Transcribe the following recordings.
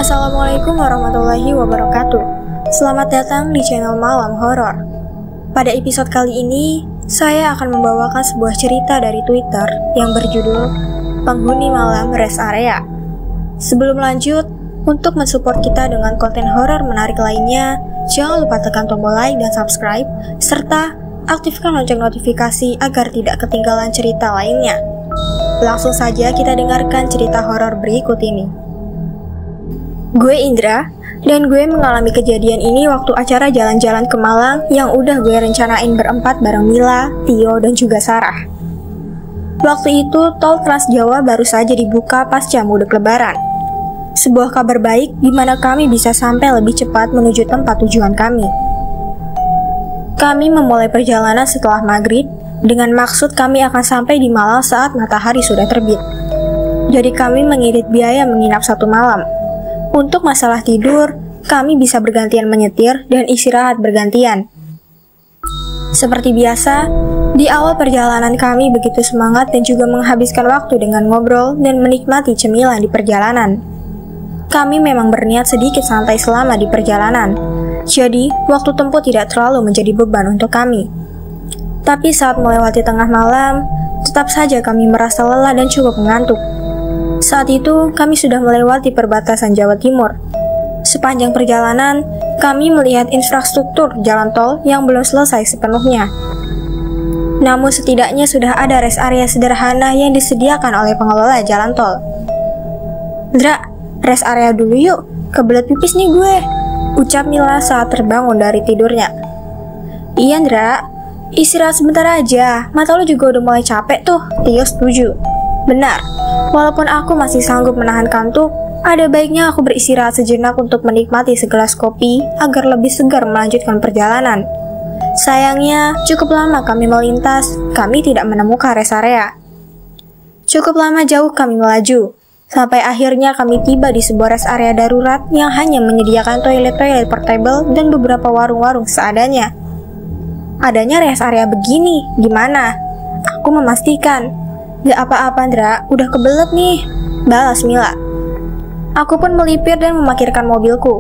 Assalamualaikum warahmatullahi wabarakatuh. Selamat datang di channel Malam Horor. Pada episode kali ini, saya akan membawakan sebuah cerita dari Twitter yang berjudul Penghuni Malam Rest Area. Sebelum lanjut, untuk mensupport kita dengan konten horor menarik lainnya, jangan lupa tekan tombol like dan subscribe, serta aktifkan lonceng notifikasi agar tidak ketinggalan cerita lainnya. Langsung saja kita dengarkan cerita horor berikut ini. Gue Indra, dan gue mengalami kejadian ini waktu acara jalan-jalan ke Malang yang udah gue rencanain berempat bareng Mila, Tio, dan juga Sarah. Waktu itu, tol Trans Jawa baru saja dibuka pasca mudik lebaran. Sebuah kabar baik di mana kami bisa sampai lebih cepat menuju tempat tujuan kami. Kami memulai perjalanan setelah maghrib, dengan maksud kami akan sampai di Malang saat matahari sudah terbit. Jadi kami mengirit biaya menginap 1 malam. Untuk masalah tidur, kami bisa bergantian menyetir dan istirahat bergantian. Seperti biasa, di awal perjalanan kami begitu semangat dan juga menghabiskan waktu dengan ngobrol dan menikmati cemilan di perjalanan. Kami memang berniat sedikit santai selama di perjalanan, jadi waktu tempuh tidak terlalu menjadi beban untuk kami. Tapi saat melewati tengah malam, tetap saja kami merasa lelah dan cukup mengantuk. Saat itu, kami sudah melewati perbatasan Jawa Timur. Sepanjang perjalanan, kami melihat infrastruktur jalan tol yang belum selesai sepenuhnya. Namun setidaknya sudah ada rest area sederhana yang disediakan oleh pengelola jalan tol. "Dra, rest area dulu yuk, kebelet pipis nih gue," ucap Mila saat terbangun dari tidurnya. "Iya Dra, istirahat sebentar aja, mata lu juga udah mulai capek tuh," Tio setuju. "Benar, walaupun aku masih sanggup menahan kantuk, ada baiknya aku beristirahat sejenak untuk menikmati segelas kopi agar lebih segar melanjutkan perjalanan. Sayangnya, cukup lama kami melintas, kami tidak menemukan rest area. Cukup lama jauh kami melaju, sampai akhirnya kami tiba di sebuah rest area darurat yang hanya menyediakan toilet-toilet portable dan beberapa warung-warung seadanya. "Adanya rest area begini, gimana?" Aku memastikan. "Gak apa-apa Ndra, udah kebelet nih," balas Mila. Aku pun melipir dan memarkirkan mobilku.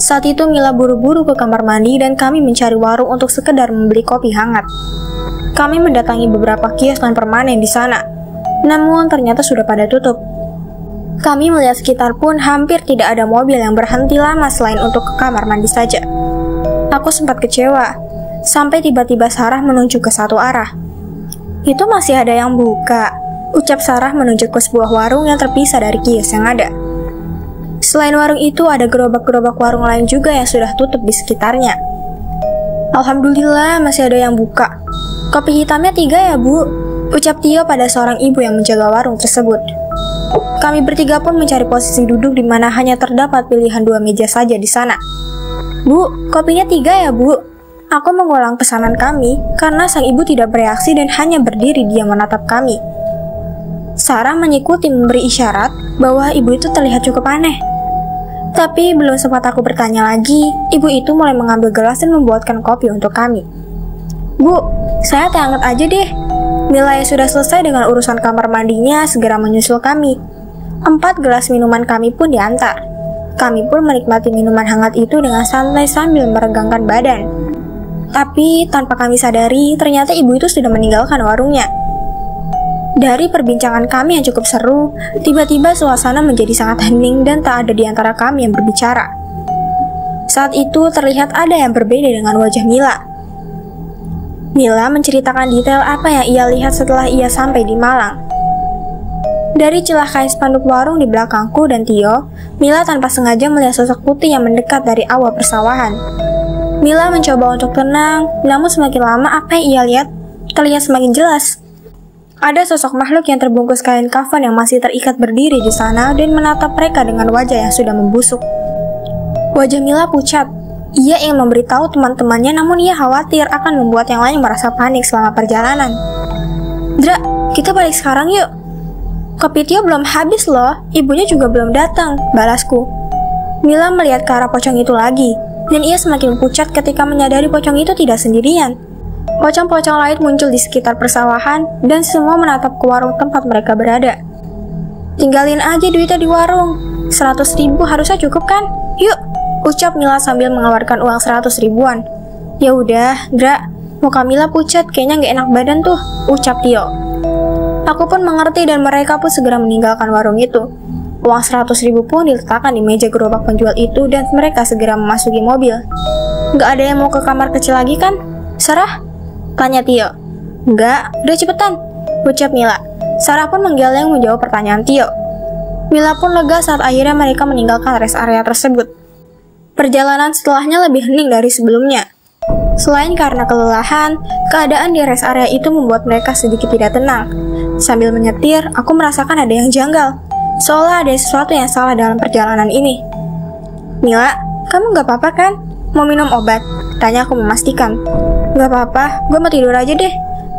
Saat itu Mila buru-buru ke kamar mandi dan kami mencari warung untuk sekedar membeli kopi hangat. Kami mendatangi beberapa kios non permanen di sana, namun ternyata sudah pada tutup. Kami melihat sekitar pun hampir tidak ada mobil yang berhenti lama selain untuk ke kamar mandi saja. Aku sempat kecewa, sampai tiba-tiba Sarah menunjuk ke satu arah. "Itu masih ada yang buka," ucap Sarah menunjuk ke sebuah warung yang terpisah dari kios yang ada. Selain warung itu, ada gerobak-gerobak warung lain juga yang sudah tutup di sekitarnya. "Alhamdulillah masih ada yang buka. Kopi hitamnya 3 ya Bu," ucap Tio pada seorang ibu yang menjaga warung tersebut. Kami bertiga pun mencari posisi duduk di mana hanya terdapat pilihan 2 meja saja di sana. "Bu, kopinya 3 ya Bu?" Aku mengulang pesanan kami karena sang ibu tidak bereaksi dan hanya berdiri diam menatap kami. Sarah mengikuti memberi isyarat bahwa ibu itu terlihat cukup aneh. Tapi belum sempat aku bertanya lagi, ibu itu mulai mengambil gelas dan membuatkan kopi untuk kami. "Bu, saya teh hangat aja deh." Mila yang sudah selesai dengan urusan kamar mandinya segera menyusul kami. 4 gelas minuman kami pun diantar. Kami pun menikmati minuman hangat itu dengan santai sambil meregangkan badan. Tapi tanpa kami sadari, ternyata ibu itu sudah meninggalkan warungnya. Dari perbincangan kami yang cukup seru, tiba-tiba suasana menjadi sangat hening dan tak ada di antara kami yang berbicara. Saat itu terlihat ada yang berbeda dengan wajah Mila. Mila menceritakan detail apa yang ia lihat setelah ia sampai di Malang. Dari celah kain spanduk warung di belakangku dan Tio, Mila tanpa sengaja melihat sosok putih yang mendekat dari awal persawahan. Mila mencoba untuk tenang, namun semakin lama apa yang ia lihat terlihat semakin jelas. Ada sosok makhluk yang terbungkus kain kafan yang masih terikat berdiri di sana dan menatap mereka dengan wajah yang sudah membusuk. Wajah Mila pucat. Ia ingin memberitahu teman-temannya, namun ia khawatir akan membuat yang lain merasa panik selama perjalanan. "Dra, kita balik sekarang yuk. Kopi Tio belum habis loh, ibunya juga belum datang," balasku. Mila melihat ke arah pocong itu lagi, dan ia semakin pucat ketika menyadari pocong itu tidak sendirian. Pocong-pocong lain muncul di sekitar persawahan dan semua menatap ke warung tempat mereka berada. "Tinggalin aja duitnya di warung. 100 ribu harusnya cukup kan? Yuk, ucap Mila sambil mengeluarkan uang 100 ribuan. Ya udah, Dra, muka Mila pucat, kayaknya nggak enak badan tuh, ucap Tio. Aku pun mengerti dan mereka pun segera meninggalkan warung itu. Uang 100 ribu pun diletakkan di meja gerobak penjual itu dan mereka segera memasuki mobil. Nggak ada yang mau ke kamar kecil lagi kan? Sarah? Tanya Tio. Nggak, udah cepetan, ucap Mila. Sarah pun menggeleng menjawab pertanyaan Tio. Mila pun lega saat akhirnya mereka meninggalkan rest area tersebut. Perjalanan setelahnya lebih hening dari sebelumnya. Selain karena kelelahan, keadaan di rest area itu membuat mereka sedikit tidak tenang. Sambil menyetir, aku merasakan ada yang janggal. Seolah ada sesuatu yang salah dalam perjalanan ini. Mila, kamu gak apa-apa kan? Mau minum obat? Tanya aku memastikan. Gak apa-apa, gue mau tidur aja deh,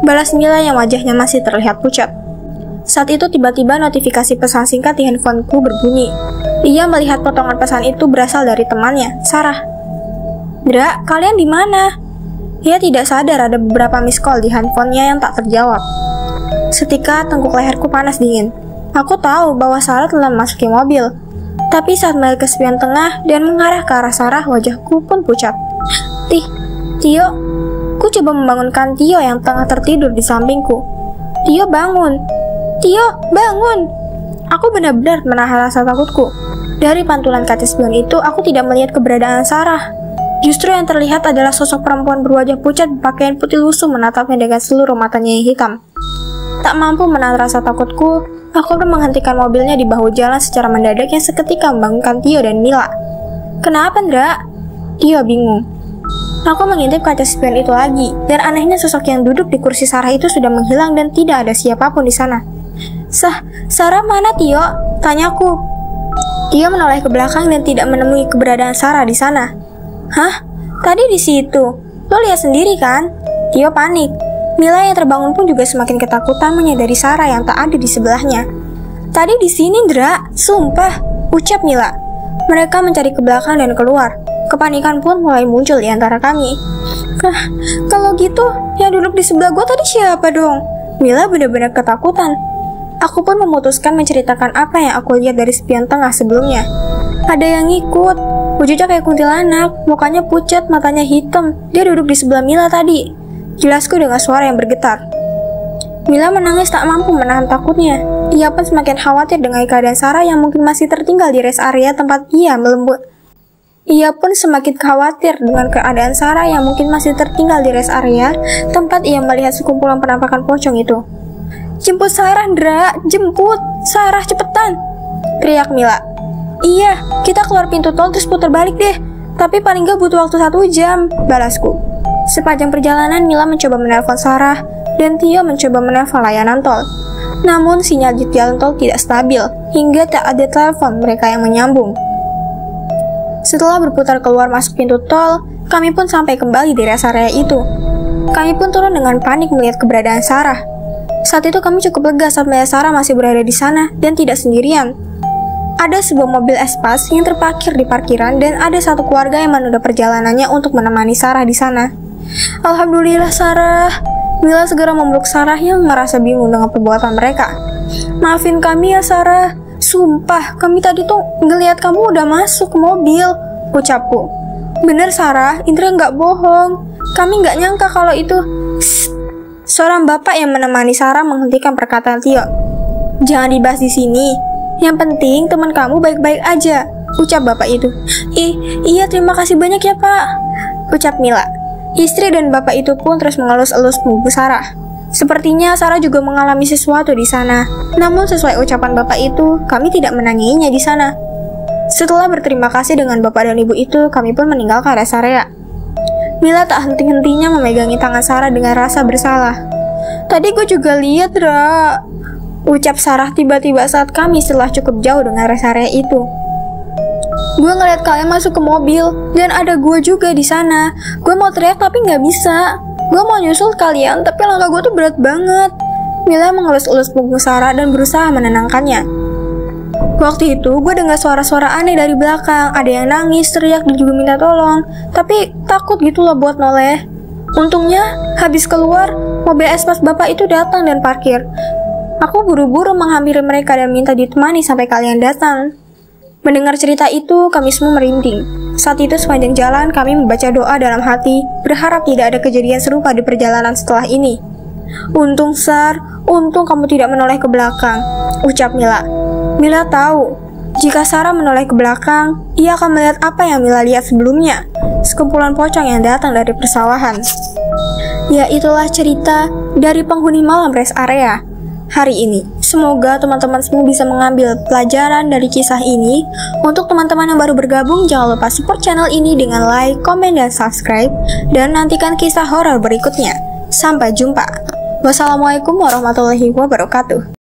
balas Mila yang wajahnya masih terlihat pucat. Saat itu tiba-tiba notifikasi pesan singkat di handphoneku berbunyi. Ia melihat potongan pesan itu berasal dari temannya, Sarah. Dra, kalian di mana? Ia tidak sadar ada beberapa miss call di handphonenya yang tak terjawab. Setika tengkuk leherku panas dingin. Aku tahu bahwa Sarah telah memasuki mobil. Tapi saat melihat ke spion tengah dan mengarah ke arah Sarah, wajahku pun pucat. Tio, ku coba membangunkan Tio yang tengah tertidur di sampingku. Tio bangun. Tio, bangun! Aku benar-benar menahan rasa takutku. Dari pantulan kaca spion itu, aku tidak melihat keberadaan Sarah. Justru yang terlihat adalah sosok perempuan berwajah pucat berpakaian putih lusuh menatapnya dengan seluruh matanya yang hitam. Tak mampu menahan rasa takutku, aku pun menghentikan mobilnya di bahu jalan secara mendadak yang seketika membangunkan Tio dan Mila. Kenapa, Ndra? Tio bingung. Aku mengintip kaca spion itu lagi, dan anehnya sosok yang duduk di kursi Sarah itu sudah menghilang dan tidak ada siapapun di sana. Sarah mana, Tio? Tanyaku. Tio menoleh ke belakang dan tidak menemui keberadaan Sarah di sana. Hah? Tadi di situ. Lo lihat sendiri kan? Tio panik. Mila yang terbangun pun juga semakin ketakutan menyadari Sarah yang tak ada di sebelahnya. Tadi di sini, Ndra. Sumpah, ucap Mila. Mereka mencari ke belakang dan keluar. Kepanikan pun mulai muncul di antara kami. Kalau gitu, yang duduk di sebelah gue tadi siapa dong? Mila benar-benar ketakutan. Aku pun memutuskan menceritakan apa yang aku lihat dari spion tengah sebelumnya. Ada yang ngikut, wujudnya kayak kuntilanak, mukanya pucat, matanya hitam. Dia duduk di sebelah Mila tadi. Jelasku dengan suara yang bergetar. Mila menangis tak mampu menahan takutnya. Ia pun semakin khawatir dengan keadaan Sarah yang mungkin masih tertinggal di rest area tempat ia melembut. Ia pun semakin khawatir dengan keadaan Sarah yang mungkin masih tertinggal di rest area tempat ia melihat sekumpulan penampakan pocong itu. Jemput Sarah, Ndra, jemput Sarah cepetan, teriak Mila. Iya, kita keluar pintu tol terus putar balik deh. Tapi paling gak butuh waktu 1 jam, balasku. Sepanjang perjalanan Mila mencoba menelpon Sarah dan Tio mencoba menelpon layanan tol. Namun sinyal di jalan tol tidak stabil hingga tak ada telepon mereka yang menyambung. Setelah berputar keluar masuk pintu tol, kami pun sampai kembali di rest area itu. Kami pun turun dengan panik melihat keberadaan Sarah. Saat itu kami cukup lega saat melihat Sarah masih berada di sana dan tidak sendirian. Ada sebuah mobil Espas yang terparkir di parkiran dan ada satu keluarga yang menunda perjalanannya untuk menemani Sarah di sana. Alhamdulillah Sarah. Mila segera memeluk Sarah yang merasa bingung dengan perbuatan mereka. Maafin kami ya Sarah. Sumpah, kami tadi tuh ngeliat kamu udah masuk ke mobil, ucapku. Bener Sarah, Indra nggak bohong. Kami nggak nyangka kalau itu... Seorang bapak yang menemani Sarah menghentikan perkataan Tio. Jangan dibahas di sini. Yang penting teman kamu baik-baik aja, ucap bapak itu. Iya terima kasih banyak ya Pak, ucap Mila. Istri dan bapak itu pun terus mengelus-elus punggung Sarah. Sepertinya Sarah juga mengalami sesuatu di sana. Namun sesuai ucapan bapak itu, kami tidak menanyainya di sana. Setelah berterima kasih dengan bapak dan ibu itu, kami pun meninggalkan rest area. Mila tak henti-hentinya memegangi tangan Sarah dengan rasa bersalah. Tadi gue juga lihat, Ra, ucap Sarah tiba-tiba saat kami setelah cukup jauh dengan rest area itu. Gue ngeliat kalian masuk ke mobil, dan ada gue juga di sana. Gue mau teriak tapi nggak bisa. Gue mau nyusul kalian, tapi langkah gue tuh berat banget. Mila mengelus-elus punggung Sarah dan berusaha menenangkannya. Waktu itu, gue dengar suara-suara aneh dari belakang. Ada yang nangis, teriak, dan juga minta tolong. Tapi takut gitu loh buat noleh. Untungnya, habis keluar, mobil Espas bapak itu datang dan parkir. Aku buru-buru menghampiri mereka dan minta ditemani sampai kalian datang. Mendengar cerita itu, kami semua merinding. Saat itu sepanjang jalan kami membaca doa dalam hati, berharap tidak ada kejadian serupa di perjalanan setelah ini. Untung Sar, untung kamu tidak menoleh ke belakang, ucap Mila. Mila tahu, jika Sarah menoleh ke belakang, ia akan melihat apa yang Mila lihat sebelumnya, sekumpulan pocong yang datang dari persawahan. Ya, itulah cerita dari penghuni malam rest area hari ini. Semoga teman-teman semua bisa mengambil pelajaran dari kisah ini. Untuk teman-teman yang baru bergabung, jangan lupa support channel ini dengan like, komen, dan subscribe. Dan nantikan kisah horor berikutnya. Sampai jumpa. Wassalamualaikum warahmatullahi wabarakatuh.